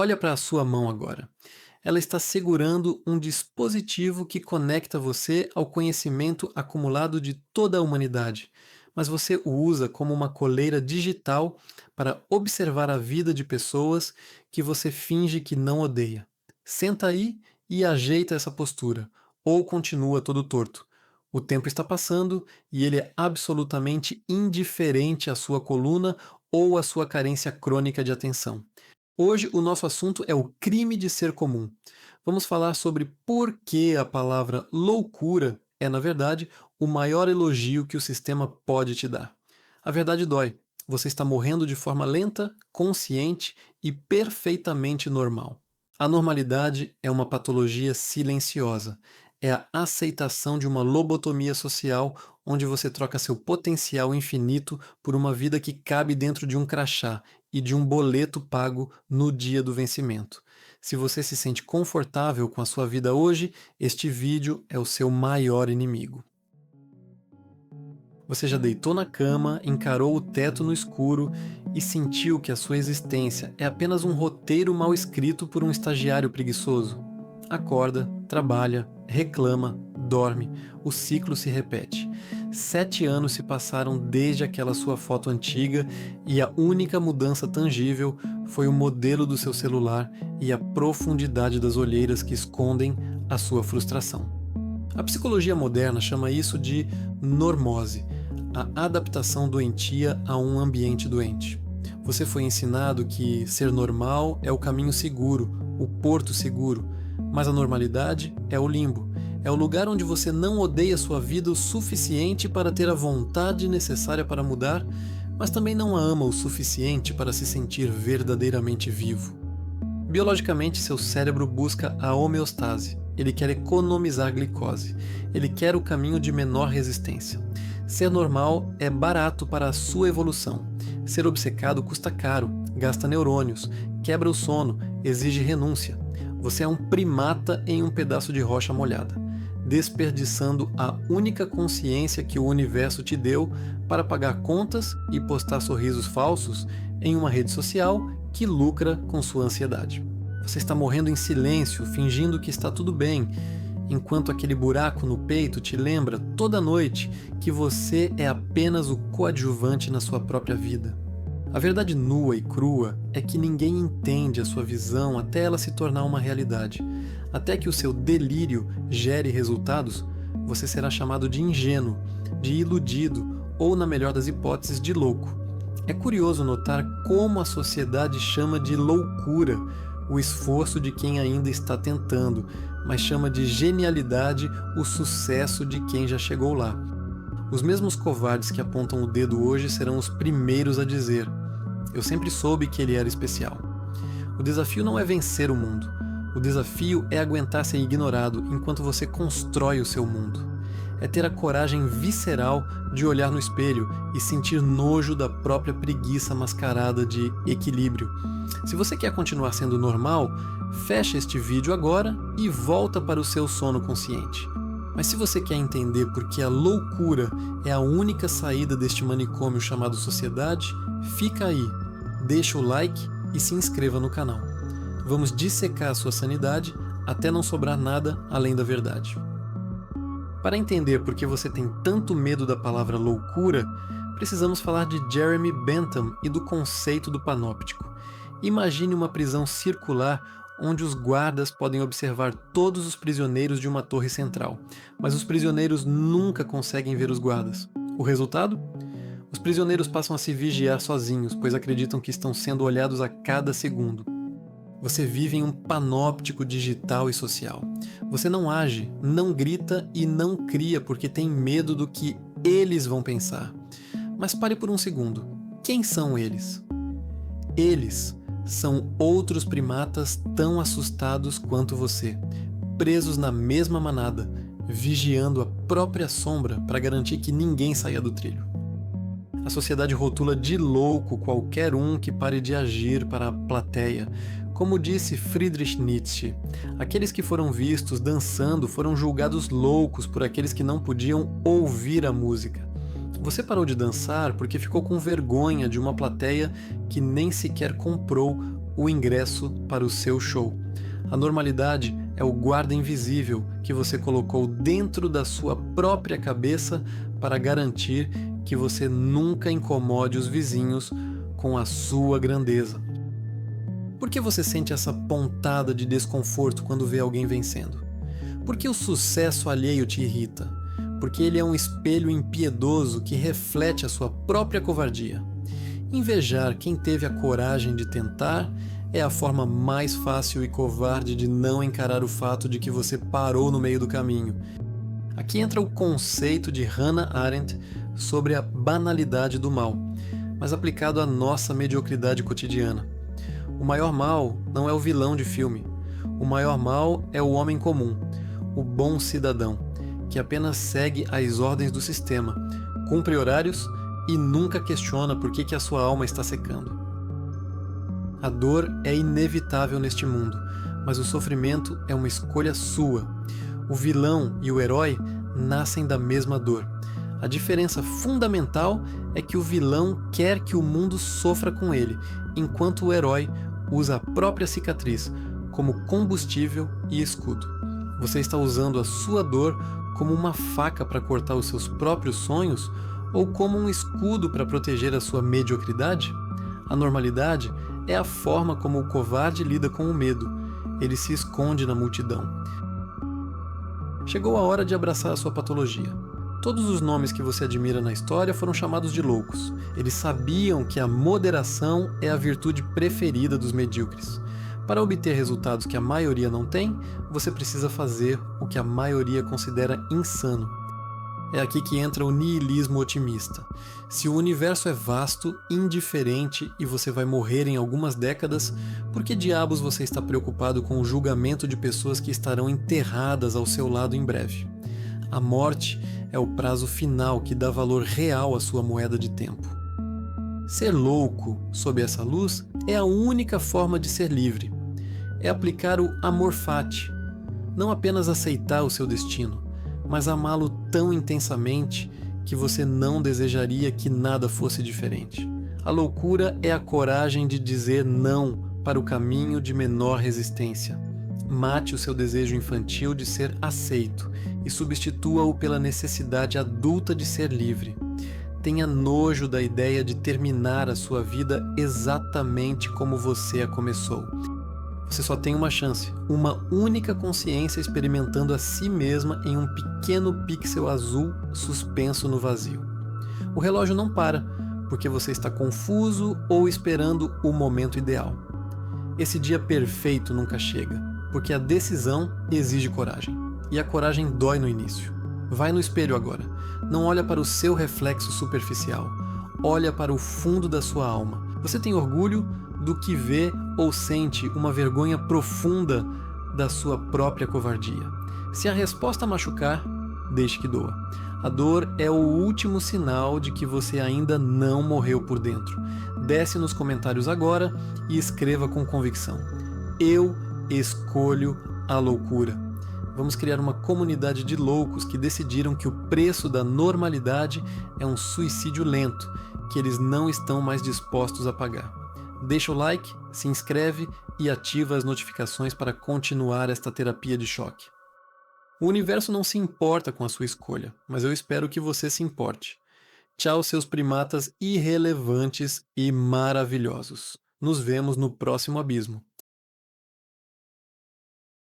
Olha para a sua mão agora. Ela está segurando um dispositivo que conecta você ao conhecimento acumulado de toda a humanidade, mas você o usa como uma coleira digital para observar a vida de pessoas que você finge que não odeia. Senta aí e ajeita essa postura, ou continua todo torto. O tempo está passando e ele é absolutamente indiferente à sua coluna ou à sua carência crônica de atenção. Hoje o nosso assunto é o crime de ser comum. Vamos falar sobre por que a palavra loucura é, na verdade, o maior elogio que o sistema pode te dar. A verdade dói. Você está morrendo de forma lenta, consciente e perfeitamente normal. A normalidade é uma patologia silenciosa. É a aceitação de uma lobotomia social onde você troca seu potencial infinito por uma vida que cabe dentro de um crachá e de um boleto pago no dia do vencimento. Se você se sente confortável com a sua vida hoje, este vídeo é o seu maior inimigo. Você já deitou na cama, encarou o teto no escuro e sentiu que a sua existência é apenas um roteiro mal escrito por um estagiário preguiçoso? Acorda, trabalha, reclama, dorme, o ciclo se repete. 7 anos se passaram desde aquela sua foto antiga e a única mudança tangível foi o modelo do seu celular e a profundidade das olheiras que escondem a sua frustração. A psicologia moderna chama isso de normose, a adaptação doentia a um ambiente doente. Você foi ensinado que ser normal é o caminho seguro, o porto seguro, mas a normalidade é o limbo. É o lugar onde você não odeia sua vida o suficiente para ter a vontade necessária para mudar, mas também não a ama o suficiente para se sentir verdadeiramente vivo. Biologicamente, seu cérebro busca a homeostase. Ele quer economizar glicose. Ele quer o caminho de menor resistência. Ser normal é barato para a sua evolução. Ser obcecado custa caro, gasta neurônios, quebra o sono, exige renúncia. Você é um primata em um pedaço de rocha molhada, desperdiçando a única consciência que o universo te deu para pagar contas e postar sorrisos falsos em uma rede social que lucra com sua ansiedade. Você está morrendo em silêncio, fingindo que está tudo bem, enquanto aquele buraco no peito te lembra toda noite que você é apenas o coadjuvante na sua própria vida. A verdade nua e crua é que ninguém entende a sua visão até ela se tornar uma realidade. Até que o seu delírio gere resultados, você será chamado de ingênuo, de iludido ou, na melhor das hipóteses, de louco. É curioso notar como a sociedade chama de loucura o esforço de quem ainda está tentando, mas chama de genialidade o sucesso de quem já chegou lá. Os mesmos covardes que apontam o dedo hoje serão os primeiros a dizer: eu sempre soube que ele era especial. O desafio não é vencer o mundo. O desafio é aguentar ser ignorado enquanto você constrói o seu mundo. É ter a coragem visceral de olhar no espelho e sentir nojo da própria preguiça mascarada de equilíbrio. Se você quer continuar sendo normal, fecha este vídeo agora e volta para o seu sono consciente. Mas se você quer entender por que a loucura é a única saída deste manicômio chamado sociedade, fica aí, deixa o like e se inscreva no canal. Vamos dissecar a sua sanidade até não sobrar nada além da verdade. Para entender por que você tem tanto medo da palavra loucura, precisamos falar de Jeremy Bentham e do conceito do panóptico. Imagine uma prisão circular onde os guardas podem observar todos os prisioneiros de uma torre central, mas os prisioneiros nunca conseguem ver os guardas. O resultado? Os prisioneiros passam a se vigiar sozinhos, pois acreditam que estão sendo olhados a cada segundo. Você vive em um panóptico digital e social. Você não age, não grita e não cria porque tem medo do que eles vão pensar. Mas pare por um segundo. Quem são eles? Eles são outros primatas tão assustados quanto você, presos na mesma manada, vigiando a própria sombra para garantir que ninguém saia do trilho. A sociedade rotula de louco qualquer um que pare de agir para a plateia. Como disse Friedrich Nietzsche, aqueles que foram vistos dançando foram julgados loucos por aqueles que não podiam ouvir a música. Você parou de dançar porque ficou com vergonha de uma plateia que nem sequer comprou o ingresso para o seu show. A normalidade é o guarda invisível que você colocou dentro da sua própria cabeça para garantir que você nunca incomode os vizinhos com a sua grandeza. Por que você sente essa pontada de desconforto quando vê alguém vencendo? Por que o sucesso alheio te irrita? Porque ele é um espelho impiedoso que reflete a sua própria covardia. Invejar quem teve a coragem de tentar é a forma mais fácil e covarde de não encarar o fato de que você parou no meio do caminho. Aqui entra o conceito de Hannah Arendt sobre a banalidade do mal, mas aplicado à nossa mediocridade cotidiana. O maior mal não é o vilão de filme. O maior mal é o homem comum, o bom cidadão, que apenas segue as ordens do sistema, cumpre horários e nunca questiona por que a sua alma está secando. A dor é inevitável neste mundo, mas o sofrimento é uma escolha sua. O vilão e o herói nascem da mesma dor. A diferença fundamental é que o vilão quer que o mundo sofra com ele, enquanto o herói usa a própria cicatriz como combustível e escudo. Você está usando a sua dor como uma faca para cortar os seus próprios sonhos ou como um escudo para proteger a sua mediocridade? A normalidade é a forma como o covarde lida com o medo. Ele se esconde na multidão. Chegou a hora de abraçar a sua patologia. Todos os nomes que você admira na história foram chamados de loucos. Eles sabiam que a moderação é a virtude preferida dos medíocres. Para obter resultados que a maioria não tem, você precisa fazer o que a maioria considera insano. É aqui que entra o niilismo otimista. Se o universo é vasto, indiferente e você vai morrer em algumas décadas, por que diabos você está preocupado com o julgamento de pessoas que estarão enterradas ao seu lado em breve? A morte é o prazo final que dá valor real à sua moeda de tempo. Ser louco, sob essa luz, é a única forma de ser livre. É aplicar o amor fati, não apenas aceitar o seu destino, mas amá-lo tão intensamente que você não desejaria que nada fosse diferente. A loucura é a coragem de dizer não para o caminho de menor resistência. Mate o seu desejo infantil de ser aceito e substitua-o pela necessidade adulta de ser livre. Tenha nojo da ideia de terminar a sua vida exatamente como você a começou. Você só tem uma chance, uma única consciência experimentando a si mesma em um pequeno pixel azul suspenso no vazio. O relógio não para, porque você está confuso ou esperando o momento ideal. Esse dia perfeito nunca chega, porque a decisão exige coragem, e a coragem dói no início. Vai no espelho agora, não olha para o seu reflexo superficial, olha para o fundo da sua alma. Você tem orgulho do que vê ou sente uma vergonha profunda da sua própria covardia? Se a resposta machucar, deixe que doa. A dor é o último sinal de que você ainda não morreu por dentro. Desce nos comentários agora e escreva com convicção: eu escolho a loucura. Vamos criar uma comunidade de loucos que decidiram que o preço da normalidade é um suicídio lento, que eles não estão mais dispostos a pagar. Deixa o like, se inscreve e ativa as notificações para continuar esta terapia de choque. O universo não se importa com a sua escolha, mas eu espero que você se importe. Tchau, seus primatas irrelevantes e maravilhosos. Nos vemos no próximo abismo.